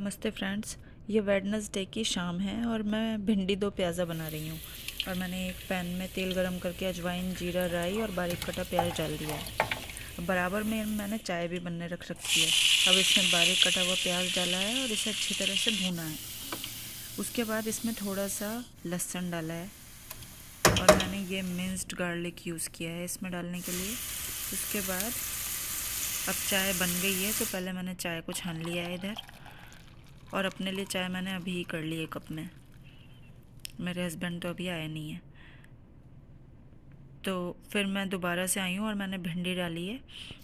नमस्ते फ्रेंड्स, ये वेडनेसडे की शाम है और मैं भिंडी दो प्याज़ा बना रही हूँ। और मैंने एक पैन में तेल गरम करके अजवाइन, जीरा, राई और बारीक कटा प्याज डाल दिया है। बराबर में मैंने चाय भी बनने रख रखी है। अब इसमें बारीक कटा हुआ प्याज डाला है और इसे अच्छी तरह से भूना है। उसके बाद इसमें थोड़ा सा लहसुन डाला है और मैंने ये मिंस्ड गार्लिक यूज़ किया है इसमें डालने के लिए। उसके बाद अब चाय बन गई है तो पहले मैंने चाय को छान लिया है इधर, और अपने लिए चाय मैंने अभी ही कर ली है कप में। मेरे हस्बैंड तो अभी आए नहीं है। तो फिर मैं दोबारा से आई हूँ और मैंने भिंडी डाली है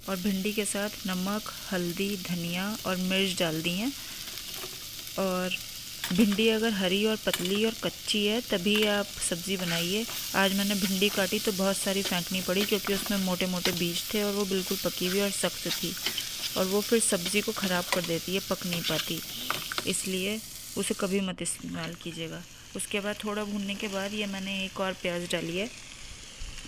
और भिंडी के साथ नमक, हल्दी, धनिया और मिर्च डाल दी हैं। और भिंडी अगर हरी और पतली और कच्ची है तभी आप सब्ज़ी बनाइए। आज मैंने भिंडी काटी तो बहुत सारी फेंकनी पड़ी क्योंकि उसमें मोटे मोटे बीज थे और वो बिल्कुल पकी हुई और सख्त थी, और वो फिर सब्ज़ी को ख़राब कर देती है, पक नहीं पाती, इसलिए उसे कभी मत इस्तेमाल कीजिएगा। उसके बाद थोड़ा भूनने के बाद ये मैंने एक और प्याज डाली है।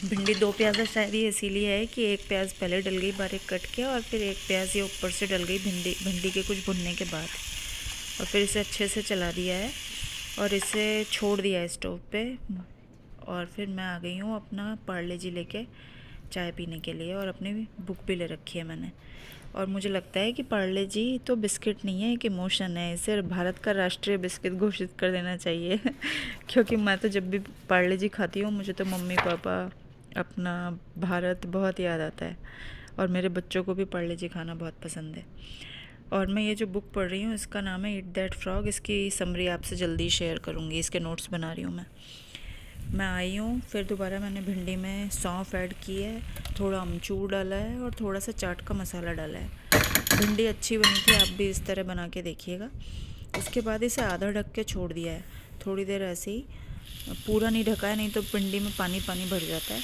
भिंडी दो प्याज़ा शायद ये इसीलिए है कि एक प्याज पहले डल गई बारीक कट के और फिर एक प्याज ये ऊपर से डल गई भिंडी के कुछ भुनने के बाद। और फिर इसे अच्छे से चला दिया है और इसे छोड़ दिया है स्टोव पे। और फिर मैं आ गई हूँ अपना पार्ले जी लेके चाय पीने के लिए, और अपनी बुक भी ले रखी है मैंने। और मुझे लगता है कि पार्ले जी तो बिस्किट नहीं है, एक इमोशन है। इसे भारत का राष्ट्रीय बिस्किट घोषित कर देना चाहिए क्योंकि मैं तो जब भी पार्ले जी खाती हूँ मुझे तो मम्मी पापा, अपना भारत बहुत याद आता है। और मेरे बच्चों को भी पार्ले जी खाना बहुत पसंद है। और मैं ये जो बुक पढ़ रही हूँ इसका नाम है ईट दैट फ्रॉग। इसकी समरी आपसे जल्दी शेयर करूँगी, इसके नोट्स बना रही हूँ मैं आई हूँ। फिर दोबारा मैंने भिंडी में सौंफ ऐड की है, थोड़ा अमचूर डाला है और थोड़ा सा चाट का मसाला डाला है। भिंडी अच्छी बनी थी, आप भी इस तरह बना के देखिएगा। उसके बाद इसे आधा ढक के छोड़ दिया है थोड़ी देर ऐसे ही, पूरा नहीं ढका है, नहीं तो भिंडी में पानी पानी भर जाता है।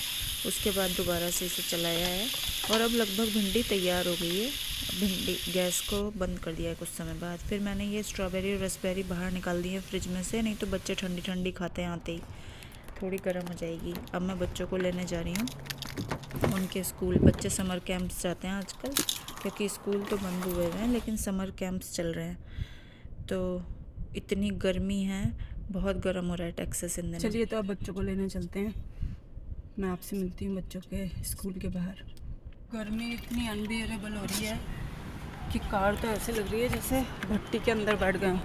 उसके बाद दोबारा से इसे चलाया है और अब लगभग भिंडी तैयार हो गई है। भिंडी गैस को बंद कर दिया है कुछ समय बाद। फिर मैंने ये स्ट्रॉबेरी और रसबेरी बाहर निकाल दी है फ्रिज में से, नहीं तो बच्चे ठंडी ठंडी खाते हैं आते ही, थोड़ी गर्म हो जाएगी। अब मैं बच्चों को लेने जा रही हूँ उनके स्कूल। बच्चे समर कैंप्स जाते हैं आजकल, क्योंकि स्कूल तो बंद हुए हुए हैं लेकिन समर कैंप्स चल रहे हैं। तो इतनी गर्मी है, बहुत गर्म हो रहा है टेक्सास इन दिनों। चलिए तो अब बच्चों को लेने चलते हैं। मैं आपसे मिलती हूँ बच्चों के स्कूल के बाहर। गर्मी इतनी अनबियरेबल हो रही है कि कार तो ऐसे लग रही है जैसे भट्टी के अंदर बैठ गए हैं।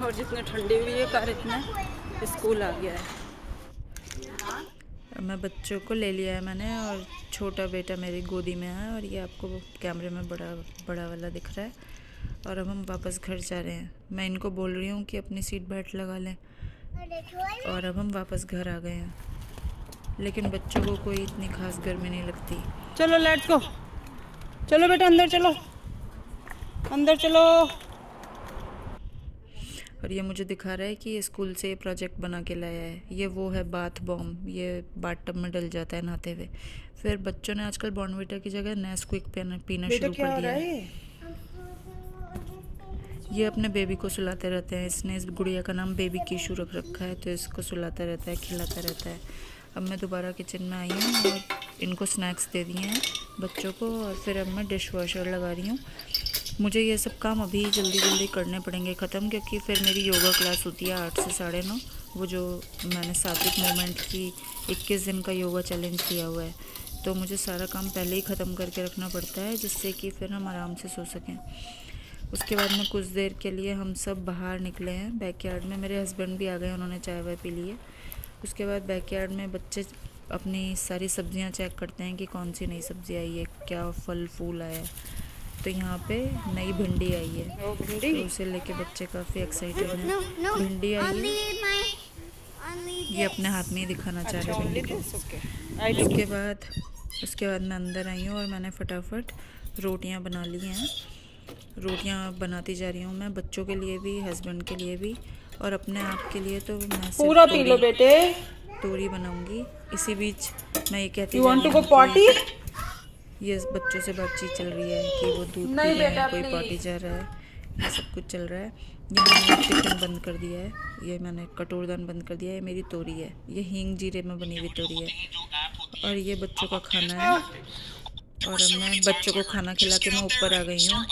और जितनी ठंडी हुई है कार इतना स्कूल आ गया है। मैं बच्चों को ले लिया है मैंने और छोटा बेटा मेरी गोदी में है, और ये आपको कैमरे में बड़ा वाला दिख रहा है। और अब हम वापस घर जा रहे हैं। मैं इनको बोल रही हूँ कि अपनी सीट बेल्ट लगा लें, और अब हम वापस घर आ गए हैं। लेकिन बच्चों को कोई इतनी खास गर्मी नहीं लगती। चलो लेट्स गो, चलो बेटा अंदर चलो, अंदर चलो। और ये मुझे दिखा रहा है कि ये स्कूल से ये प्रोजेक्ट बना के लाया है। ये वो है बाथ बॉम्ब, ये बाथ टब में डल जाता है नहाते हुए। फिर बच्चों ने आजकल बॉर्नविटा की जगह नेस्क्विक पीना शुरू कर दिया है। ये अपने बेबी को सुलाते रहते हैं। इसने इस गुड़िया का नाम बेबी कीशू रख रखा है, तो इसको सुलाता रहता है, खिलाता रहता है। अब मैं दोबारा किचन में आई हूँ और इनको स्नैक्स दे दिए हैं बच्चों को, और फिर अब मैं डिश वॉशर लगा रही हूँ। मुझे ये सब काम अभी जल्दी जल्दी करने पड़ेंगे ख़त्म, क्योंकि फिर मेरी योगा क्लास होती है 8 से 9:30। वो जो मैंने सात्विक मूवमेंट की 21 दिन का योगा चैलेंज किया हुआ है, तो मुझे सारा काम पहले ही ख़त्म करके रखना पड़ता है, जिससे कि फिर हम आराम से सो सकें। उसके बाद में कुछ देर के लिए हम सब बाहर निकले हैं बैकयार्ड में। मेरे हस्बैंड भी आ गए, उन्होंने चाय वाय पी ली है। उसके बाद बैकयार्ड में बच्चे अपनी सारी सब्जियां चेक करते हैं कि कौन सी नई सब्ज़ी आई है, क्या फल फूल आया है। तो यहाँ पे नई भिंडी आई है, तो उसे लेके बच्चे काफ़ी एक्साइटेड हैं। भिंडी आई है, ये अपने हाथ में ही दिखाना चाह रहे भिंडी को। उसके बाद मैं अंदर आई हूँ और मैंने फटाफट रोटियाँ बना ली हैं। रोटियाँ बनाती जा रही हूँ मैं, बच्चों के लिए भी, हस्बैंड के लिए भी, और अपने आप के लिए तो मैं पूरा पी लो बेटे, तोरी बनाऊंगी। इसी बीच मैं ये कहती you want to go potty. ये बच्चों से बातचीत चल रही है कि वो दूध पी रहे हैं, कोई पॉटी जा रहा है, ये सब कुछ चल रहा है। ये मैंने टिफिन बंद कर दिया है, ये मैंने कटोरदान बंद कर दिया है। मेरी तोरी है, ये हींग जीरे में बनी हुई तोरी है। और ये बच्चों का खाना है, और अब मैं बच्चों को खाना खिला के मैं ऊपर आ गई हूँ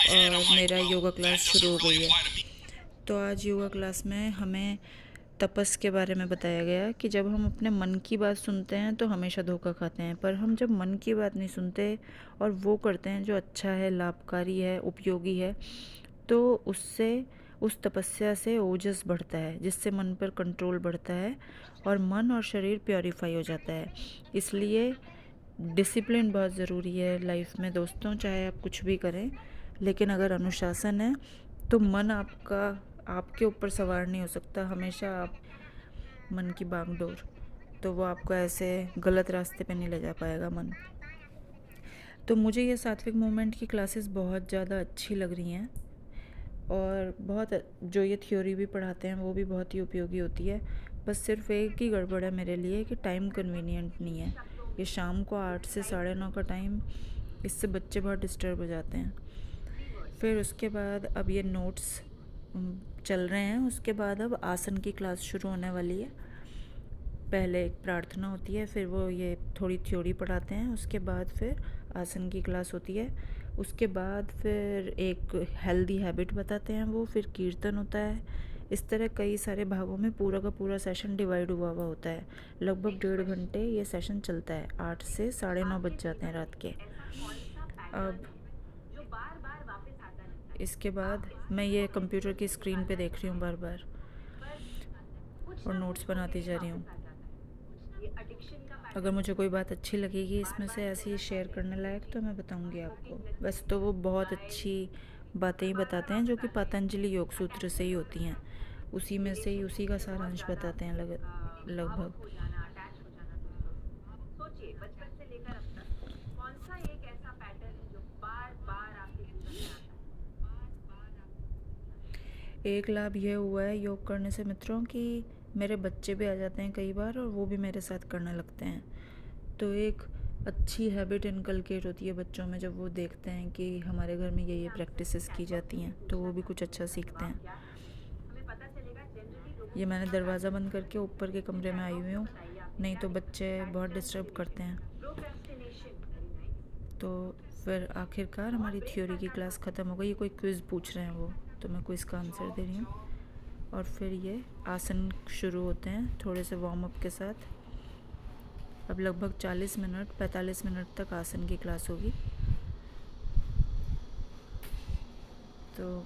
और मेरा योगा क्लास शुरू हो गई है। तो आज योगा क्लास में हमें तपस के बारे में बताया गया कि जब हम अपने मन की बात सुनते हैं तो हमेशा धोखा खाते हैं, पर हम जब मन की बात नहीं सुनते और वो करते हैं जो अच्छा है, लाभकारी है, उपयोगी है, तो उससे उस तपस्या से ओजस बढ़ता है, जिससे मन पर कंट्रोल बढ़ता है और मन और शरीर प्योरीफाई हो जाता है। इसलिए डिसिप्लिन बहुत ज़रूरी है लाइफ में दोस्तों, चाहे आप कुछ भी करें, लेकिन अगर अनुशासन है तो मन आपके ऊपर सवार नहीं हो सकता। हमेशा आप मन की बागडोर, तो वो आपको ऐसे गलत रास्ते पे नहीं ले जा पाएगा मन। तो मुझे ये सात्विक मूवमेंट की क्लासेस बहुत ज़्यादा अच्छी लग रही हैं और बहुत जो ये थ्योरी भी पढ़ाते हैं वो भी बहुत ही उपयोगी होती है। बस सिर्फ एक ही गड़बड़ है मेरे लिए कि टाइम कन्वीनियंट नहीं है। ये शाम को 8 से 9:30 का टाइम, इससे बच्चे बहुत डिस्टर्ब हो जाते हैं। फिर उसके बाद अब ये नोट्स चल रहे हैं, उसके बाद अब आसन की क्लास शुरू होने वाली है। पहले एक प्रार्थना होती है, फिर वो ये थोड़ी थ्योरी पढ़ाते हैं, उसके बाद फिर आसन की क्लास होती है। उसके बाद फिर एक हेल्दी हैबिट बताते हैं वो, फिर कीर्तन होता है। इस तरह कई सारे भागों में पूरा का पूरा सेशन डिवाइड हुआ होता है। लगभग 1.5 घंटे ये सेशन चलता है। 8 से 9:30 बज जाते हैं रात के। अब इसके बाद मैं ये कंप्यूटर की स्क्रीन पे देख रही हूँ बार बार और नोट्स बनाती जा रही हूँ। अगर मुझे कोई बात अच्छी लगेगी इसमें से ऐसी शेयर करने लायक तो मैं बताऊंगी आपको। वैसे तो वो बहुत अच्छी बातें ही बताते हैं जो कि पतंजलि योग सूत्र से ही होती हैं, उसी में से ही उसी का सारांश बताते हैं लगभग। एक लाभ यह हुआ है योग करने से मित्रों कि मेरे बच्चे भी आ जाते हैं कई बार और वो भी मेरे साथ करने लगते हैं। तो एक अच्छी हैबिट इनकलकेट होती है बच्चों में जब वो देखते हैं कि हमारे घर में ये प्रैक्टिसेस की जाती हैं, तो वो भी कुछ अच्छा सीखते हैं। ये मैंने दरवाज़ा बंद करके ऊपर के कमरे में आई हुई हूँ, नहीं तो बच्चे बहुत डिस्टर्ब करते हैं। तो फिर आखिरकार हमारी थ्योरी की क्लास ख़त्म हो गई। ये कोई क्विज़ पूछ रहे हैं वो, तो मैं क्विज़ का आंसर दे रही हूँ। और फिर ये आसन शुरू होते हैं थोड़े से वार्म अप के साथ। अब लगभग 45 मिनट तक आसन की क्लास होगी। तो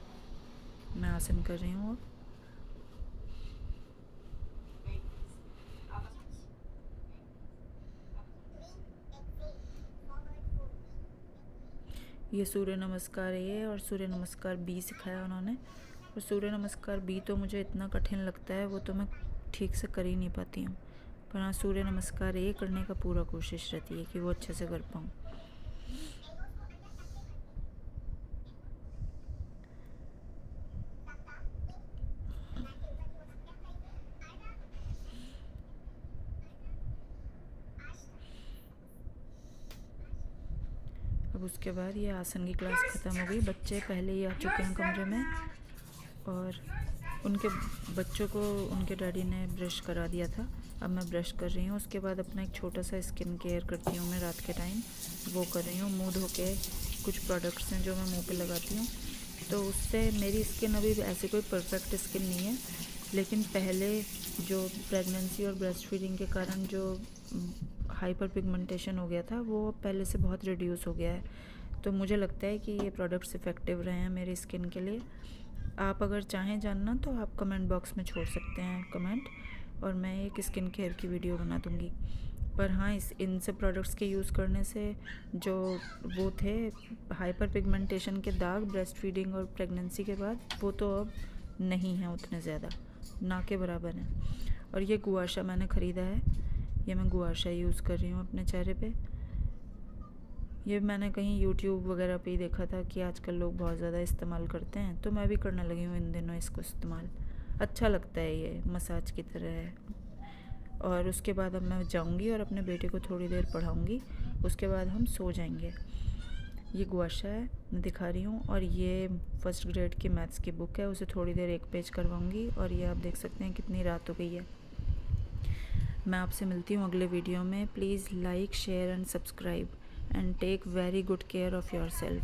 मैं आसन कर रही हूँ। ये सूर्य नमस्कार ए और सूर्य नमस्कार बी सिखाया उन्होंने। और सूर्य नमस्कार बी तो मुझे इतना कठिन लगता है, वो तो मैं ठीक से कर ही नहीं पाती हूँ। पर हाँ, सूर्य नमस्कार ए करने का पूरा कोशिश रहती है कि वो अच्छे से कर पाऊँ। अब उसके बाद ये आसन की क्लास ख़त्म हो गई। बच्चे पहले ही आ चुके हैं कमरे में और उनके बच्चों को उनके डैडी ने ब्रश करा दिया था। अब मैं ब्रश कर रही हूँ। उसके बाद अपना एक छोटा सा स्किन केयर करती हूँ मैं रात के टाइम, वो कर रही हूँ। मुँह धो के कुछ प्रोडक्ट्स हैं जो मैं मुँह पे लगाती हूँ, तो उससे मेरी स्किन अभी ऐसी कोई परफेक्ट स्किन नहीं है, लेकिन पहले जो प्रेगनेंसी और ब्रेस्ट फीडिंग के कारण जो हाइपर पिगमेंटेशन हो गया था वो पहले से बहुत रिड्यूस हो गया है। तो मुझे लगता है कि ये प्रोडक्ट्स इफ़ेक्टिव रहे हैं मेरी स्किन के लिए। आप अगर चाहें जानना तो आप कमेंट बॉक्स में छोड़ सकते हैं कमेंट, और मैं एक स्किन केयर की वीडियो बना दूँगी। पर हाँ, इन सब प्रोडक्ट्स के यूज़ करने से जो वो थे हाइपर पिगमेंटेशन के दाग ब्रेस्ट फीडिंग और प्रेगनेंसी के बाद, वो तो अब नहीं हैं उतने ज़्यादा, ना के बराबर हैं। और ये गुआशा मैंने ख़रीदा है, ये मैं गुआशा यूज़ कर रही हूँ अपने चेहरे पे। ये मैंने कहीं YouTube वगैरह पे ही देखा था कि आजकल लोग बहुत ज़्यादा इस्तेमाल करते हैं, तो मैं भी करने लगी हूँ इन दिनों इसको इस्तेमाल। अच्छा लगता है, ये मसाज की तरह है। और उसके बाद अब मैं जाऊँगी और अपने बेटे को थोड़ी देर पढ़ाऊँगी, उसके बाद हम सो जाएंगे। ये गुआशा है, मैं दिखा रही हूँ, और ये फर्स्ट ग्रेड की मैथ्स की बुक है, उसे थोड़ी देर एक पेज करवाऊँगी। और ये आप देख सकते हैं कितनी रात हो गई है। मैं आपसे मिलती हूँ अगले वीडियो में। Please like, share and subscribe and take very good care of your self.